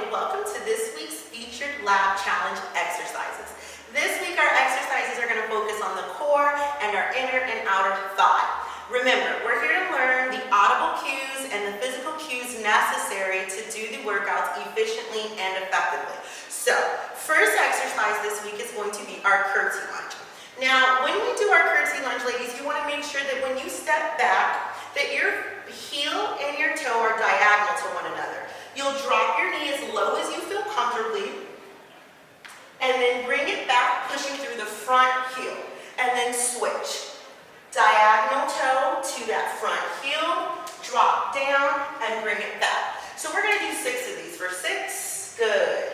and welcome to this week's featured lab challenge exercises. This week our exercises are going to focus on the core and our inner and outer thigh. Remember, we're here to learn the audible cues and the physical cues necessary to do the workouts efficiently and effectively. So, first exercise this week is going to be our curtsy lunge. Now, when we do our curtsy lunge, ladies, you want to make sure that when you step back, that your heel and your toe are diagonal to one another. You'll drop your knee as low as you feel comfortably, and then bring it back, pushing through the front heel, and then switch. Diagonal toe to that front heel, drop down, and bring it back. So we're going to do 6 of these. For 6, good.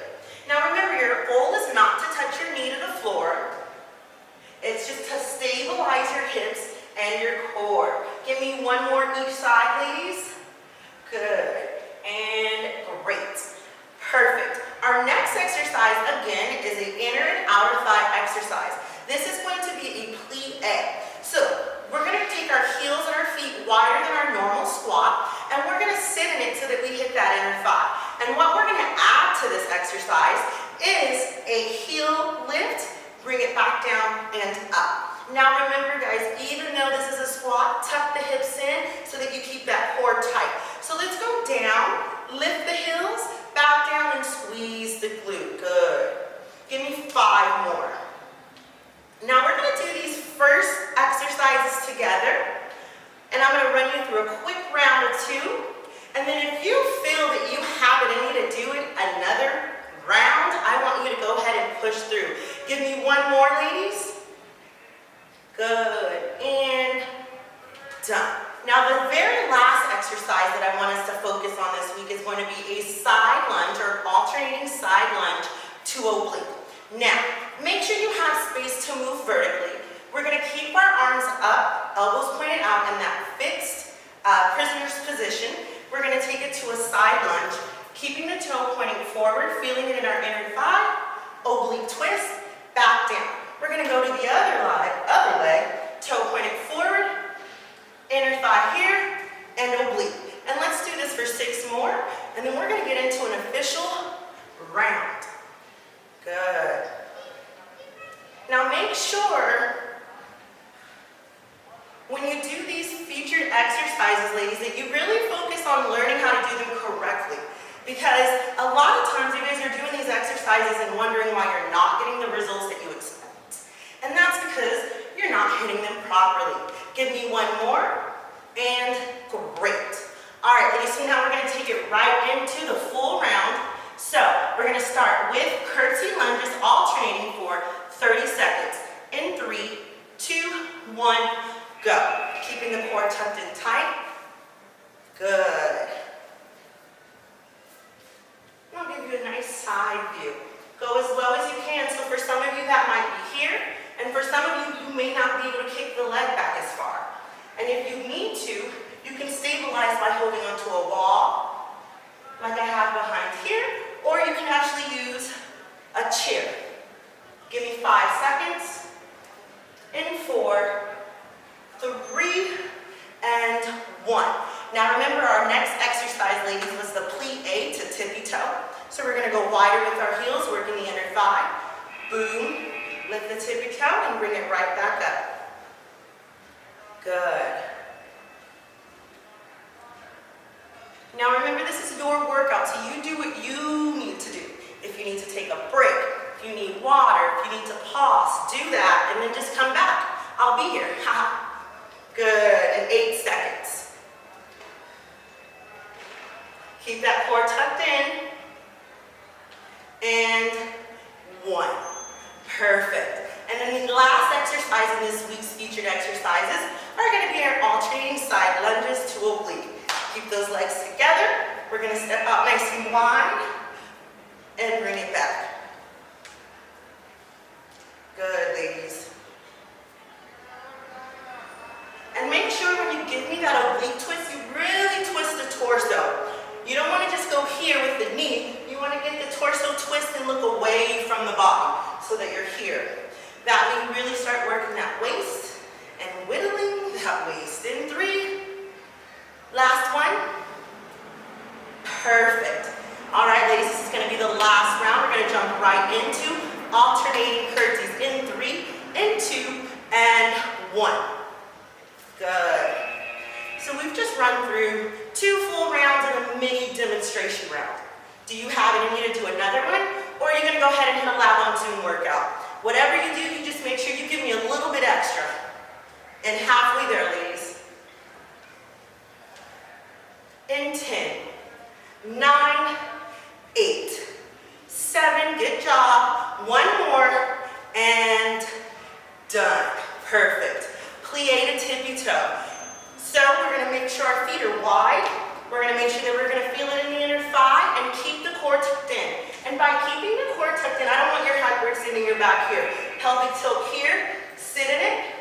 Now remember, your goal is not to touch your knee to the floor. It's just to stabilize your hips and your core. Give me one more each side, ladies. Good. And great. Perfect. Our next exercise, again, is an inner and outer thigh exercise. This is going to be a plie. So, we're going to take our heels and our feet wider than our normal squat, and we're going to sit in it so that we hit that inner thigh. And what we're going to add to this exercise is a heel lift, bring it back down and up. Now remember, guys, even though this is a squat, tuck the hips in so that you keep that core tight. So let's go down, lift the heels, back down and squeeze the glute. Good. Give me 5 more. Now we're going to do these first exercises together, and I'm going to run you through a quick round or 2. And then if you feel that you have it in you to do it another round, I want you to go ahead and push through. Give me 1 more, ladies. Good, and done. Now the very last exercise that I want us to focus on this week is going to be a side lunge or alternating side lunge to oblique. Now, make sure you have space to move vertically. We're going to keep our arms up, elbows pointed out in that fixed prisoner's position. We're going to take it to a side lunge, keeping the toe pointing forward, feeling it in our inner thigh, oblique twist, back down. We're going to go to the other leg, toe pointing forward, inner thigh here, and oblique. And let's do this for 6 more, and then we're going to get into an official round. Good. Now make sure when you do these featured exercises, ladies, that you really focus on learning how to do them correctly. Because a lot of times you guys are doing these exercises and wondering why you're not getting the results that you expect. And that's because you're not hitting them properly. Give me 1 more, and great. All right, ladies, so now we're going to take it right into the full round. So we're going to start with curtsy lunges, alternating for 30 seconds. In 3, 2, 1, go. Keeping the core tucked in tight. Good. I'll give you a nice side view. Go as low as you can. So for some of you that might be here, and for some of you, you may not be able to kick the leg back as far. And if you need to, you can stabilize by holding onto a wall, like I have behind here, or you can actually use a chair. Give me 5 seconds. In 4, 3, and 1. Now remember, our next exercise, ladies, was the plie to tippy toe. So we're going to go wider with our heels, working the inner thigh. Boom. Lift the tippy toe and bring it right back up. Good. Now remember, this is your workout, so you do what you need to do. If you need to take a break, if you need water, if you need to pause, do that, and then just come back. I'll be here. Good. In 8 seconds. Keep that core tucked in. And 1. Perfect. And then the last exercise in this week's featured exercises are going to be our alternating side lunges to oblique. Keep those legs together. We're going to step out nice and wide and bring it back. Good, ladies. And make sure when you give me that oblique twist, you really twist the torso. You don't want to just go here with the knee. You want to get the torso twist and look away from the body so that you're here. That way you really start working that waist and whittling that waist. In 3, last one. Perfect. All right, ladies, this is going to be the last round. We're going to jump right into alternating curtsies in 3, in 2, and 1. Good. So we've just run through 2 full rounds and a mini demonstration round. Do you have it in you to do another one? Or are you going to go ahead and hit a lab on Zoom workout? Whatever you do, you just make sure you give me a little bit extra. And halfway there, ladies. In 10, 9, 8, 7, good job. 1 more, and done. Perfect. Plie to tippy toe. So we're going to make sure our feet are wide. We're going to make sure that we're going to feel it in the inner thigh and keep the core tucked in. And by keeping the core tucked in, I don't want your hyperextending your back here. Pelvic tilt here, sit in it,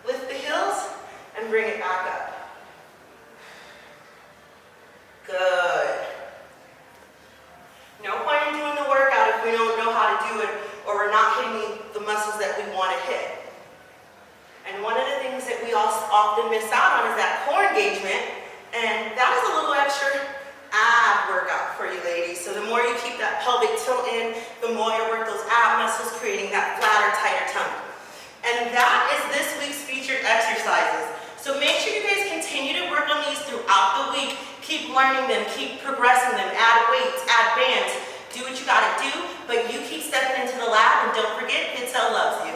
lift the heels, and bring it back up. Good. No point in doing the workout if we don't know how to do it or we're not hitting the muscles that we want to hit. And one of the things that we often miss out on is that core engagement, and that is a little extra ab workout for you ladies. So the more you keep that pelvic tilt in, the more you work those ab muscles, creating that flatter, tighter tummy. And that is this week's featured exercises. So make sure you guys continue to work on these throughout the week. Keep learning them, keep progressing them, add weights, add bands. Do what you gotta do, but you keep stepping into the lab, and don't forget, FitsLana loves you.